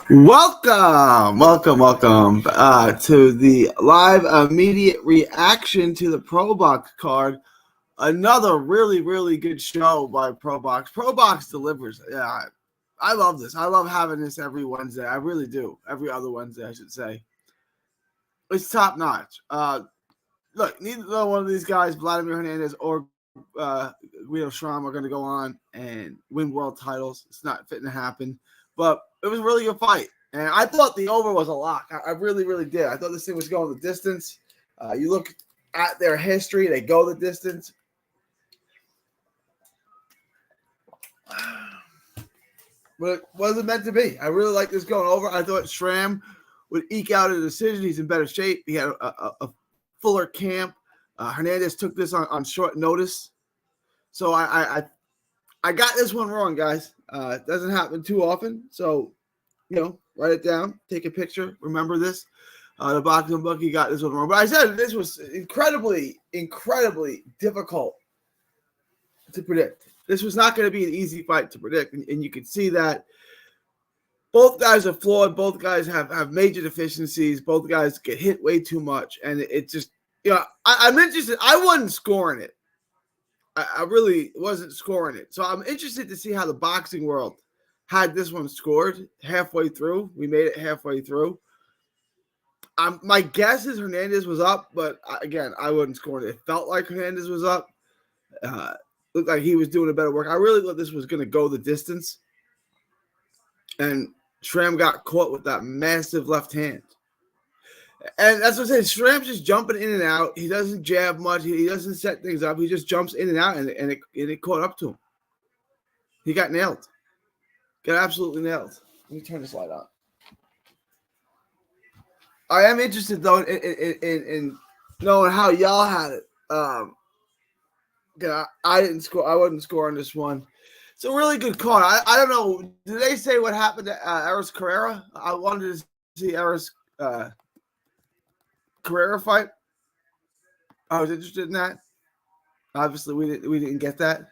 Welcome to the live immediate reaction to the PROBOX card. Another really good show by PROBOX. PROBOX delivers. Yeah, I love this. I love having this every Wednesday. I really do. Every other Wednesday, I should say. It's top notch. Look, neither one of these guys, Vladimir Hernandez or Guido Schramm, are going to go on and win world titles. It's not fitting to happen. But it was a really good fight. And I thought the over was a lock. I really did. I thought this thing was going the distance. You look at their history, they go the distance. But it wasn't meant to be. I really like this going over. I thought Schramm would eke out a decision. He's in better shape. He had a fuller camp. Hernandez took this on short notice. So I got this one wrong, guys. It doesn't happen too often. So, write it down. Take a picture. Remember this. The boxing bookie got this one wrong. But I said this was incredibly difficult to predict. This was not going to be an easy fight to predict. And you can see that both guys are flawed. Both guys have major deficiencies. Both guys get hit way too much. And it just, I'm interested. I wasn't scoring it. I really wasn't scoring it. So I'm interested to see how the boxing world had this one scored halfway through. We made it halfway through. My guess is Hernandez was up, but again, I wasn't scoring it. It felt like Hernandez was up. Looked like he was doing a better work. I really thought this was going to go the distance. And Schramm got caught with that massive left hand. And that's what I'm saying. Schramm's just jumping in and out. He doesn't jab much. He doesn't set things up. He just jumps in and out, and it caught up to him. He got nailed. Got absolutely nailed. Let me turn this light on. I am interested, though, in knowing how y'all had it. I didn't score. I wasn't scoring this one. It's a really good card. I don't know. Did they say what happened to Aris Carrera? I wanted to see Aris Carrera fight. I was interested in that. Obviously, we didn't get that.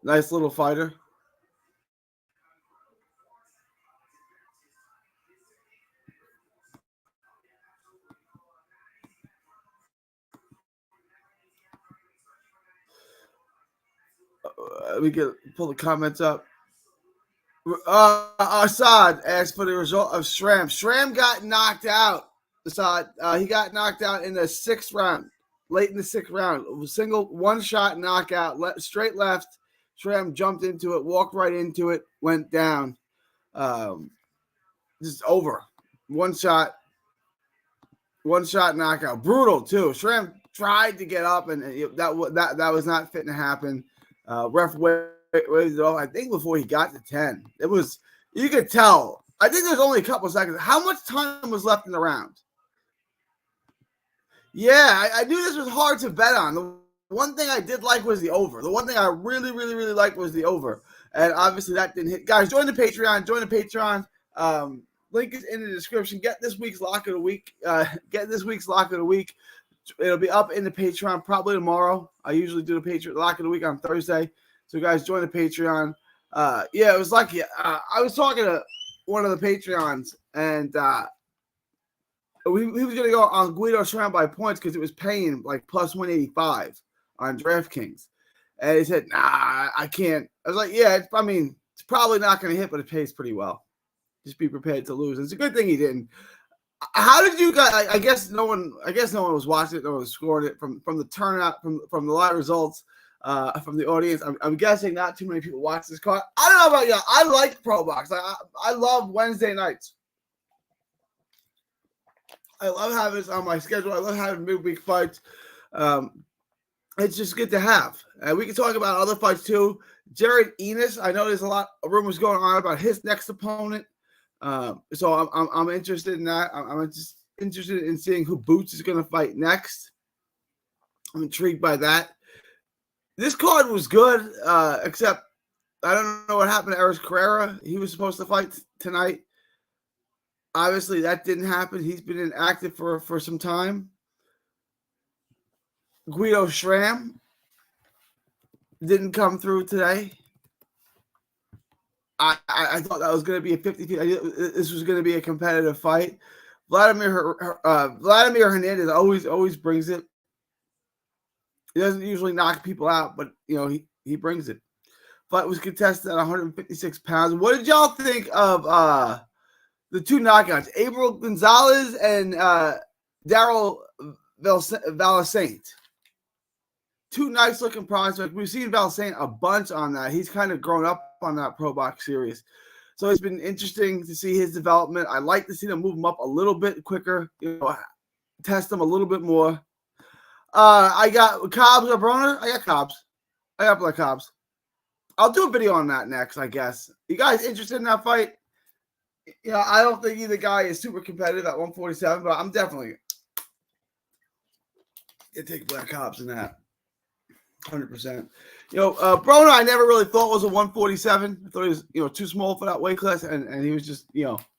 Nice little fighter. We can pull the comments up. Assad asked for the result of Schramm. Schramm got knocked out. Assad, he got knocked out in the sixth round, late in the sixth round. Single one-shot knockout, straight left. Schramm jumped into it, walked right into it, went down. Just over. One shot knockout. Brutal, too. Schramm tried to get up, and that was not fitting to happen. Ref waited it off, I think, before he got to 10. It was, you could tell. I think there's only a couple seconds. How much time was left in the round? Yeah, I knew this was hard to bet on. The one thing I did like was the over. The one thing I really liked was the over. And obviously that didn't hit. Guys, join the Patreon. Link is in the description. Get this week's lock of the week. It'll be up in the Patreon probably tomorrow. I usually do the Patreon lock of the week on Thursday. So guys, join the Patreon. It was lucky. I was talking to one of the Patreons, and he was going to go on Guido Schramm by points because it was paying like plus 185 on DraftKings. And he said, nah, I can't. I was like, yeah, it's probably not going to hit, but it pays pretty well. Just be prepared to lose. And it's a good thing he didn't. How did you guys? I guess no one was watching it. No one was scoring it from the turnout, from the live results, from the audience. I'm guessing not too many people watch this card. I don't know about y'all. I like PROBOX. I love Wednesday nights. I love having this on my schedule. I love having midweek fights. It's just good to have. We can talk about other fights too. Jared Enos. I know there's a lot of rumors going on about his next opponent. So I'm interested in that. I'm just interested in seeing who Boots is going to fight next. I'm intrigued by that. This card was good, except I don't know what happened to Aris Carrera. He was supposed to fight tonight. Obviously, that didn't happen. He's been inactive for some time. Guido Schramm didn't come through today. I thought that was going to be a 50-50. This was going to be a competitive fight. Vladimir Hernandez always brings it. He doesn't usually knock people out, but he brings it. Fight was contested at 156 pounds. What did y'all think of the two knockouts, April Gonzalez and Daryl Valicante? Two nice looking prospects. We've seen Valicante a bunch on that. He's kind of grown up on that PROBOX series. So it's been interesting to see his development. I like to see them move him up a little bit quicker, test him a little bit more. I got Cobbs or Broner. I got Cobbs. I got Black Cobbs. I'll do a video on that next, I guess. You guys interested in that fight? I don't think either guy is super competitive at 147, but I'm definitely going to take Black Cobbs in that. 100%. Broner, I never really thought was a 147. I thought he was, too small for that weight class, and he was just,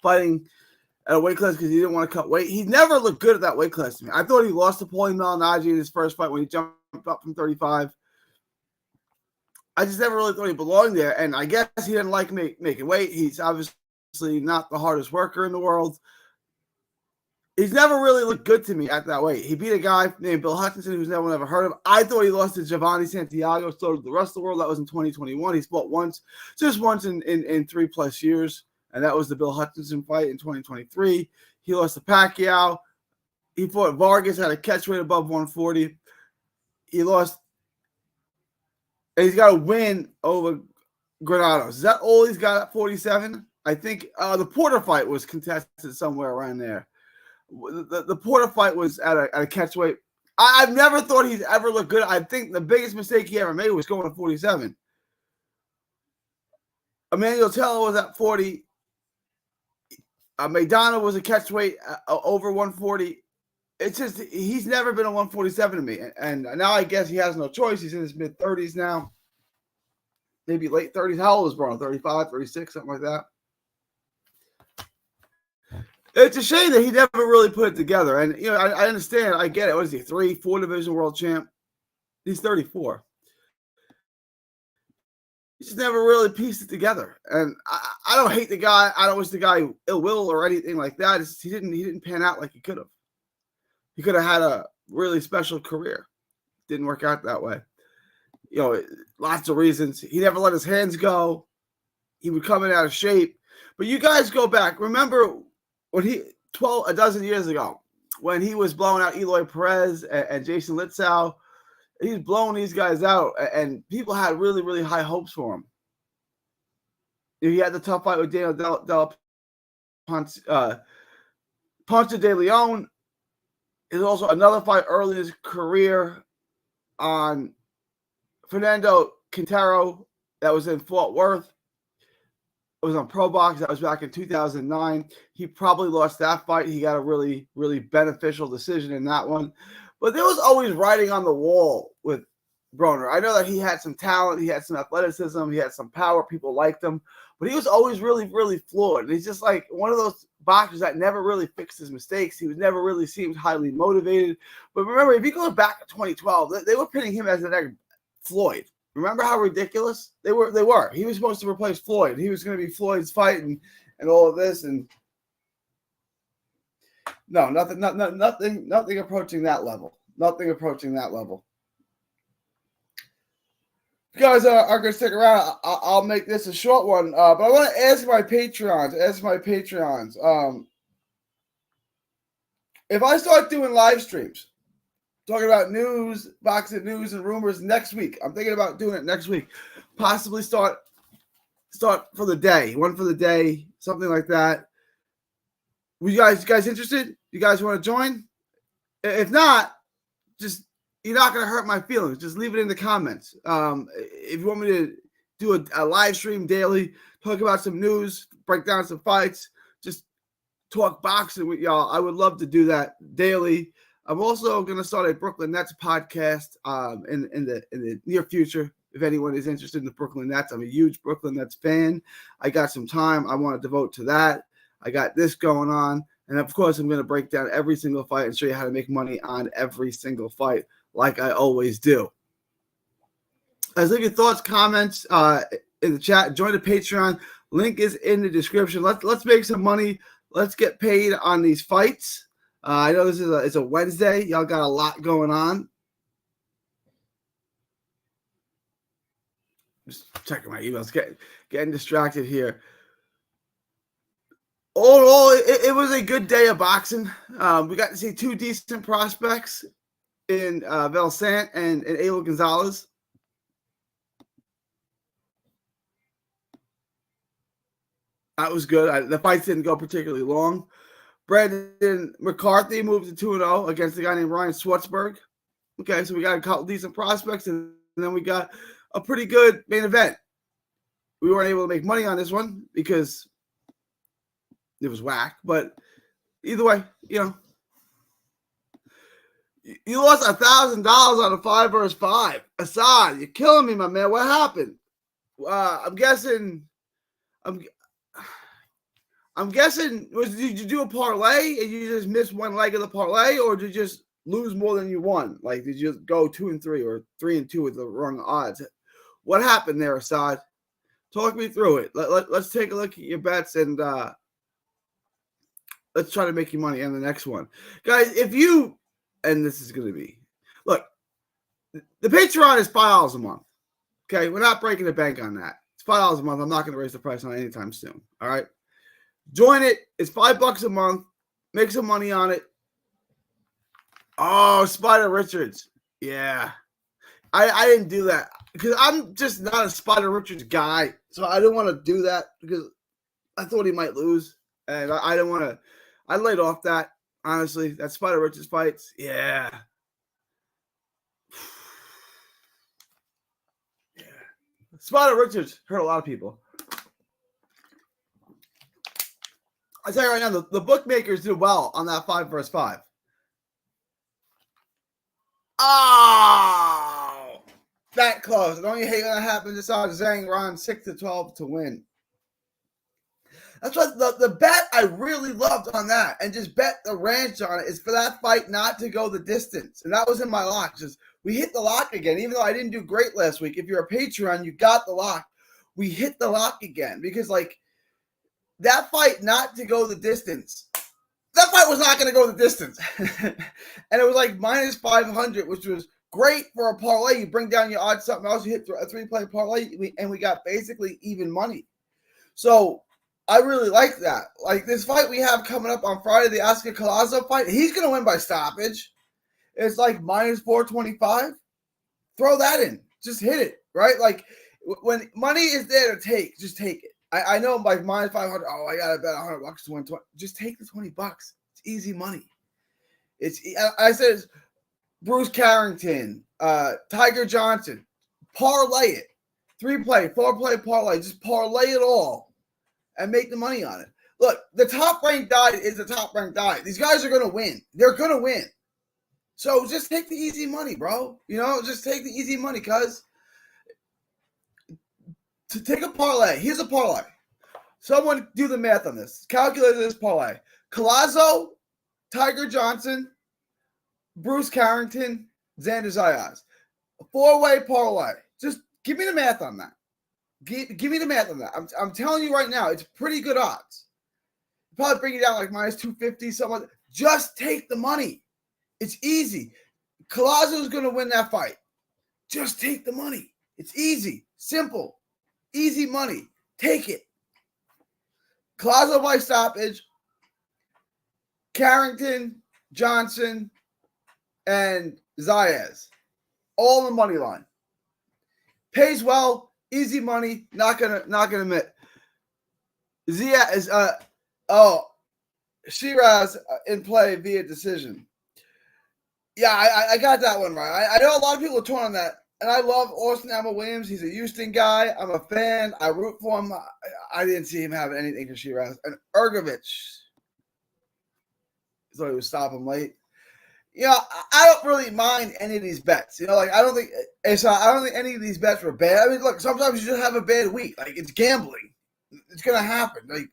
fighting at a weight class because he didn't want to cut weight. He never looked good at that weight class to me. I thought he lost to Paulie Malignaggi in his first fight when he jumped up from 35. I just never really thought he belonged there, and I guess he didn't like making weight. He's obviously not the hardest worker in the world. He's never really looked good to me at that weight. He beat a guy named Bill Hutchinson who's no one ever heard of. I thought he lost to Giovanni Santiago. So did the rest of the world. That was in 2021. He's fought just once in 3+ years, and that was the Bill Hutchinson fight in 2023. He lost to Pacquiao. He fought Vargas, had a catch weight above 140. He lost, and he's got a win over Granados. Is that all he's got at 47? I think the Porter fight was contested somewhere around there. The Porter fight was at a catchweight. I've never thought he's ever looked good. I think the biggest mistake he ever made was going to 47. Emmanuel Taylor was at 40. Maidana was a catchweight over 140. It's just he's never been a 147 to me. And now I guess he has no choice. He's in his mid-30s now. Maybe late 30s. How old is Broner? 35, 36, something like that. It's a shame that he never really put it together. And, I understand. I get it. What is he, 3-4 division world champ? He's 34. He just never really pieced it together. And I don't hate the guy. I don't wish the guy ill will or anything like that. He didn't pan out like he could have. He could have had a really special career. Didn't work out that way. Lots of reasons. He never let his hands go. He would come in out of shape. But you guys go back. Remember when a dozen years ago, when he was blowing out Eloy Perez and Jason Litzau, he's blowing these guys out, and people had really, really high hopes for him. He had the tough fight with Daniel Ponce de Leon. There's also another fight early in his career on Fernando Quintero that was in Fort Worth. It was on PROBOX. That was back in 2009. He probably lost that fight. He got a really, really beneficial decision in that one. But there was always writing on the wall with Broner. I know that he had some talent. He had some athleticism. He had some power. People liked him. But he was always really, really flawed. And he's just like one of those boxers that never really fixed his mistakes. He was never really seemed highly motivated. But remember, if you go back to 2012, they were pitting him as the next Floyd. Remember how ridiculous they were? He was supposed to replace Floyd. He was going to be Floyd's fight and all of this. And no, nothing approaching that level. Nothing approaching that level. If you guys are going to stick around, I'll make this a short one. But I want to ask my Patreons. If I start doing live streams, talking about news, boxing news, and rumors next week. I'm thinking about doing it next week. Possibly start for the day, one for the day, something like that. Were you guys interested? You guys want to join? If not, you're not going to hurt my feelings. Just leave it in the comments. If you want me to do a live stream daily, talk about some news, break down some fights, just talk boxing with y'all, I would love to do that daily. I'm also going to start a Brooklyn Nets podcast in the near future. If anyone is interested in the Brooklyn Nets, I'm a huge Brooklyn Nets fan. I got some time I want to devote to that. I got this going on. And, of course, I'm going to break down every single fight and show you how to make money on every single fight like I always do. Guys, leave your thoughts, comments. in the chat. Join the Patreon. Link is in the description. Let's make some money. Let's get paid on these fights. I know this is it's a Wednesday. Y'all got a lot going on. Just checking my emails. Getting distracted here. All in all, it was a good day of boxing. We got to see two decent prospects in Valsant and Abel Gonzalez. That was good. The fights didn't go particularly long. Brandon McCarthy moved to 2-0 against a guy named Ryan Schwartzberg. Okay, so we got a couple decent prospects, and then we got a pretty good main event. We weren't able to make money on this one because it was whack. But either way, you lost $1,000 on a 5 versus 5. Assad, you're killing me, my man. What happened? I'm guessing. I'm guessing, did you do a parlay and you just missed one leg of the parlay, or did you just lose more than you won? Like, did you go 2-3 or 3-2 with the wrong odds? What happened there, Assad? Talk me through it. Let's take a look at your bets and let's try to make you money on the next one. Guys, and this is going to be, look, the Patreon is $5 a month. Okay, we're not breaking the bank on that. It's $5 a month. I'm not going to raise the price on it anytime soon. All right. Join it. It's $5 a month. Make some money on it. Oh, Spider Richards. Yeah. I didn't do that because I'm just not a Spider Richards guy. So I didn't want to do that because I thought he might lose. And I didn't want to. I laid off that, honestly. That Spider Richards fights. Yeah. Yeah. Spider Richards hurt a lot of people. I tell you right now, the bookmakers did well on that 5 versus 5. Oh, that close. Don't you hate when that happens? Just saw Zhang Ron 6-12 to win. That's what the bet I really loved on that, and just bet the ranch on it, is for that fight not to go the distance. And that was in my lock. Just we hit the lock again, even though I didn't do great last week. If you're a Patreon, you got the lock. We hit the lock again because that fight not to go the distance. That fight was not going to go the distance. And it was like minus 500, which was great for a parlay. You bring down your odds, something else. You hit a 3-play parlay, and we got basically even money. So I really like that. Like this fight we have coming up on Friday, the Oscar Collazo fight, he's going to win by stoppage. It's like minus 425. Throw that in. Just hit it, right? Like when money is there to take, just take it. I know like minus 500. Oh, I got to bet $100 to win 20. Just take the $20. It's easy money. I said Bruce Carrington, Tiger Johnson, parlay it. 3-play, 4-play parlay. Just parlay it all and make the money on it. Look, the top-ranked diet is the top-ranked diet. These guys are going to win. They're going to win. So just take the easy money, bro. Just take the easy money, cuz. To take a parlay, here's a parlay. Someone do the math on this. Calculate this parlay. Collazo, Tiger Johnson, Bruce Carrington, Xander Zayas. A 4-way parlay. Just give me the math on that. Give me the math on that. I'm telling you right now, it's pretty good odds. Probably bring it down like minus 250, something like that. Just take the money. It's easy. Collazo's going to win that fight. Just take the money. It's easy. Simple. Easy money. Take it. Collazo by stoppage. Carrington, Johnson, and Zayas. All in the money line. Pays well. Easy money. Not gonna admit. Zia is Shiraz in play via decision. Yeah, I got that one right. I know a lot of people are torn on that. And I love Austin Alma Williams. He's a Houston guy. I'm a fan. I root for him. I didn't see him have anything for Shiraz. And Ergovich. Thought he would stop him late. I don't really mind any of these bets. I don't think any of these bets were bad. I mean, look, sometimes you just have a bad week. Like, it's gambling. It's gonna happen. Like,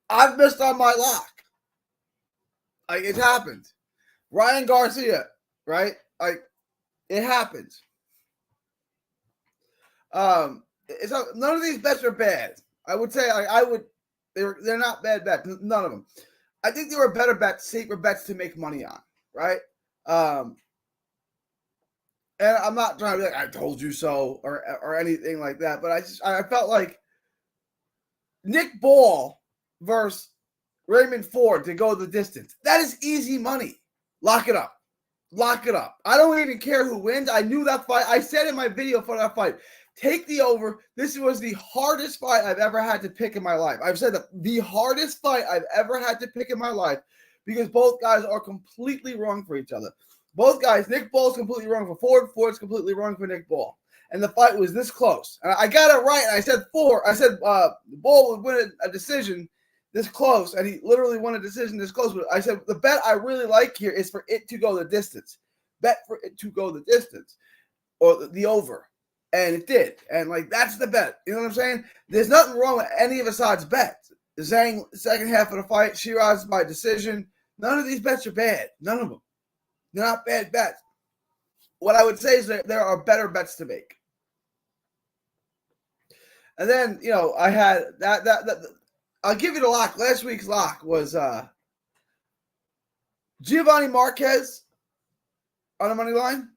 I've missed on my lock. Like, it happened. Ryan Garcia, right? Like, it happens. None of these bets are bad. I would say they're not bad bets. None of them. I think they were better bets, safer bets to make money on, right? And I'm not trying to be like, I told you so or anything like that, but I felt like Nick Ball versus Raymond Ford to go the distance. That is easy money. Lock it up. Lock it up. I don't even care who wins. I knew that fight. I said in my video for that fight, take the over. This was the hardest fight I've ever had to pick in my life. I've said that the hardest fight I've ever had to pick in my life because both guys are completely wrong for each other. Both guys, Nick Ball's completely wrong for Ford. Ford's completely wrong for Nick Ball. And the fight was this close. And I got it right. I said Ball would win a decision this close, and he literally won a decision this close. But I said the bet I really like here is for it to go the distance. Bet for it to go the distance or the over. And it did. And, like, that's the bet. You know what I'm saying? There's nothing wrong with any of Assad's bets. Zhang, second half of the fight, Shiraz by decision. None of these bets are bad. None of them. They're not bad bets. What I would say is that there are better bets to make. And then, you know, I had that I'll give you the lock. Last week's lock was Giovanni Marquez on the money line.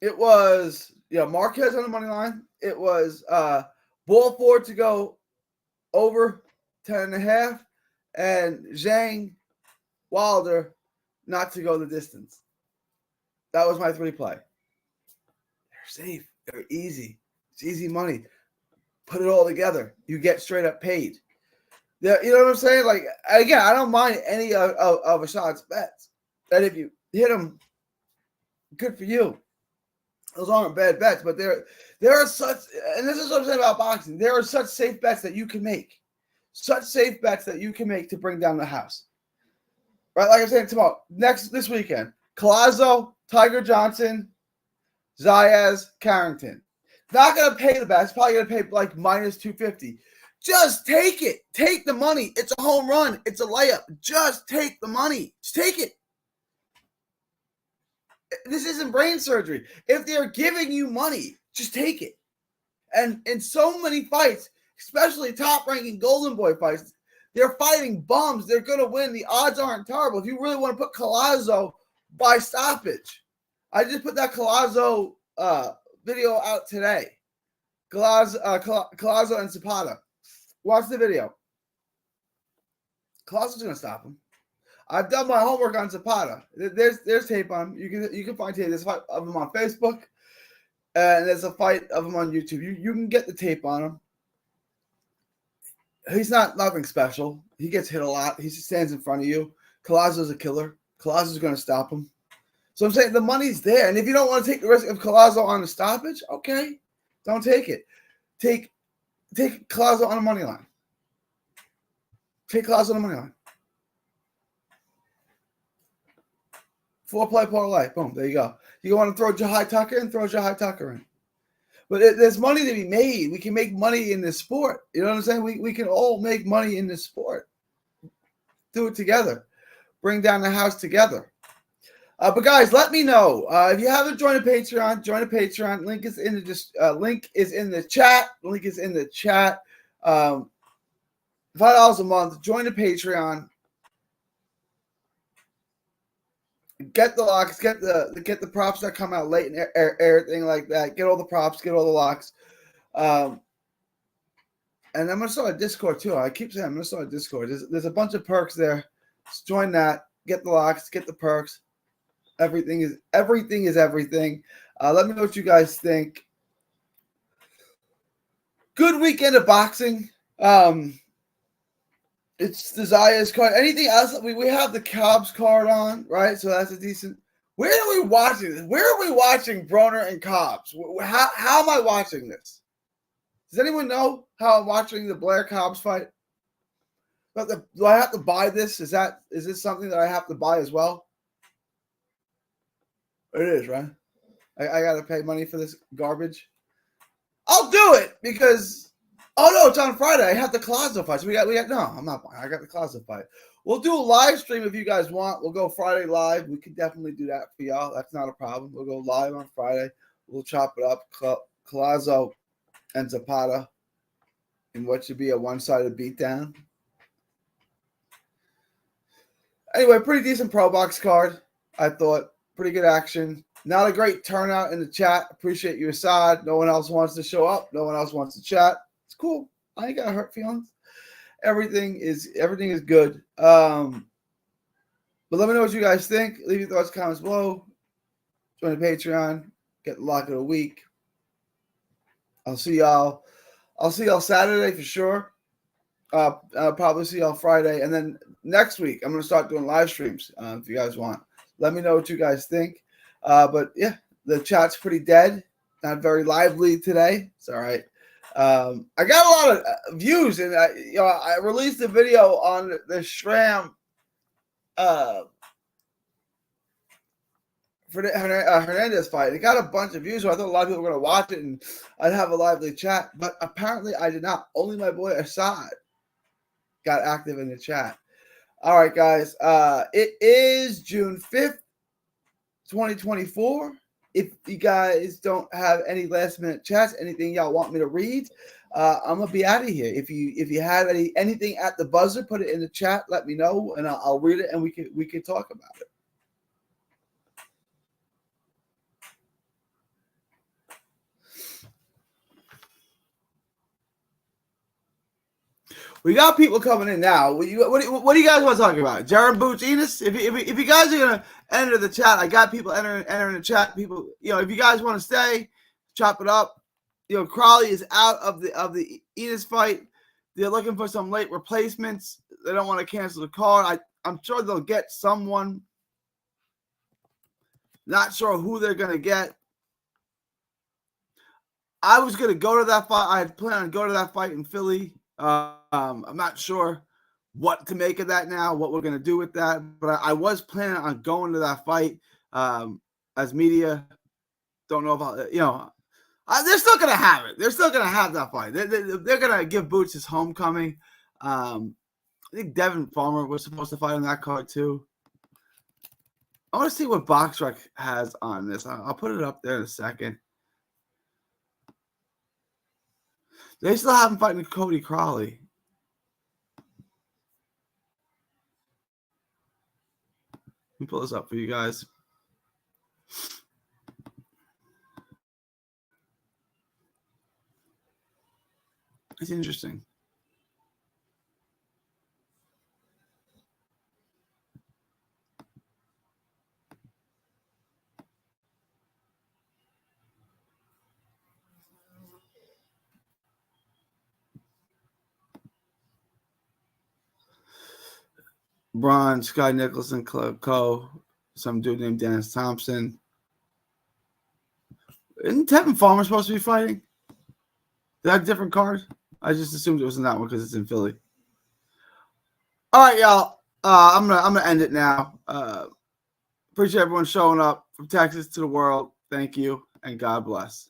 It was, Marquez on the money line. It was Ball Ford to go over 10.5 and Zhang Wilder not to go the distance. That was my 3-play. They're safe. They're easy. It's easy money. Put it all together. You get straight up paid. Yeah, you know what I'm saying? Like, again, I don't mind any of Assad's bets. That if you hit them, good for you. Those aren't bad bets, but there are such, and this is what I'm saying about boxing. There are such safe bets that you can make. Such safe bets that you can make to bring down the house. Right, like I'm saying, tomorrow, this weekend, Collazo, Tiger Johnson, Zayas, Carrington. Not going to pay the best. Probably going to pay like minus 250. Just take it. Take the money. It's a home run. It's a layup. Just take the money. Just take it. This isn't brain surgery. If they're giving you money, just take it. And in so many fights, especially top-ranking Golden Boy fights, they're fighting bums. They're going to win. The odds aren't terrible. If you really want to put Collazo by stoppage, I just put that Collazo video out today. Collazo and Zapata. Watch the video. Colazzo's going to stop him. I've done my homework on Zapata. There's tape on him. You can find tape. There's a fight of him on Facebook, and there's a fight of him on YouTube. You can get the tape on him. He's not nothing special. He gets hit a lot. He stands in front of you. Collazo's a killer. Collazo's going to stop him. So I'm saying the money's there. And if you don't want to take the risk of Collazo on the stoppage, okay, don't take it. Take Collazo on the money line. Take Collazo on the money line. 4-play parlay. Boom, there you go. You want to throw Jahai Tucker in? Throw Jahai Tucker in. But there's money to be made. We can make money in this sport. You know what I'm saying? We can all make money in this sport. Do it together. Bring down the house together. But guys, let me know if you haven't joined a Patreon. Join a Patreon. Link is in the link is in the chat. Link is in the chat. $5 a month. Join the Patreon. Get the locks. Get the props that come out late and everything like that. Get all the props. Get all the locks. And I'm gonna start a Discord too. I keep saying I'm gonna start a Discord. There's a bunch of perks there. Just join that. Get the locks. Get the perks. Everything is everything. Let me know what you guys think. Good weekend of boxing. It's the Zayas card. Anything else? We have the Cobbs card on, right? So that's a decent. Where are we watching this? Where are we watching Broner and Cobbs? How am I watching this? Does anyone know how I'm watching the Blair Cobbs fight? Do I have to buy this? Is this something that I have to buy as well? It is, right? I got to pay money for this garbage. I'll do it because. Oh no, it's on Friday. I have the Collazo fight. So we got. No, I'm not buying. I got the Collazo fight. We'll do a live stream if you guys want. We'll go Friday live. We can definitely do that for y'all. That's not a problem. We'll go live on Friday. We'll chop it up. Collazo and Zapata in what should be a one-sided beatdown. Anyway, pretty decent PROBOX card, I thought. Pretty good action. Not a great turnout in the chat. Appreciate you, Assad. No one else wants to show up. No one else wants to chat. It's cool. I ain't got hurt feelings. Everything is good. But let me know what you guys think. Leave your thoughts, comments below. Join the Patreon. Get the lock of the week. I'll see y'all Saturday for sure. I'll probably see y'all Friday. And then next week, I'm going to start doing live streams if you guys want. Let me know what you guys think. But yeah, the chat's pretty dead. Not very lively today. It's all right. I got a lot of views, and I released a video on the Schramm for the Hernandez fight. It got a bunch of views, so I thought a lot of people were going to watch it, and I'd have a lively chat. But apparently, I did not. Only my boy Assad got active in the chat. All right, guys. It is June 5th, 2024. If you guys don't have any last minute chats, anything y'all want me to read, I'm gonna be out of here. If you have anything at the buzzer, put it in the chat. Let me know, and I'll read it, and we can talk about it. We got people coming in now. What do you guys want to talk about? Jared Boots, Enos? If you guys are gonna enter the chat, I got people entering the chat. People, if you guys want to stay, chop it up. Crawley is out of the Enos fight. They're looking for some late replacements. They don't want to cancel the card. I'm sure they'll get someone. Not sure who they're gonna get. I was gonna go to that fight. I had planned on going to that fight in Philly. I'm not sure what to make of that now, what we're going to do with that. But I was planning on going to that fight as media. Don't know if they're still going to have it. They're still going to have that fight. They're going to give Boots his homecoming. I think Devin Farmer was supposed to fight on that card too. I want to see what BoxRec has on this. I'll put it up there in a second. They still haven't fighting Cody Crawley. Let me pull this up for you guys. It's interesting. Braun, Sky Nicholson, Club Co. Some dude named Dennis Thompson. Isn't Tevin Farmer supposed to be fighting? Is that a different card? I just assumed it was in that one because it's in Philly. All right, y'all. I'm gonna end it now. Appreciate everyone showing up from Texas to the world. Thank you, and God bless.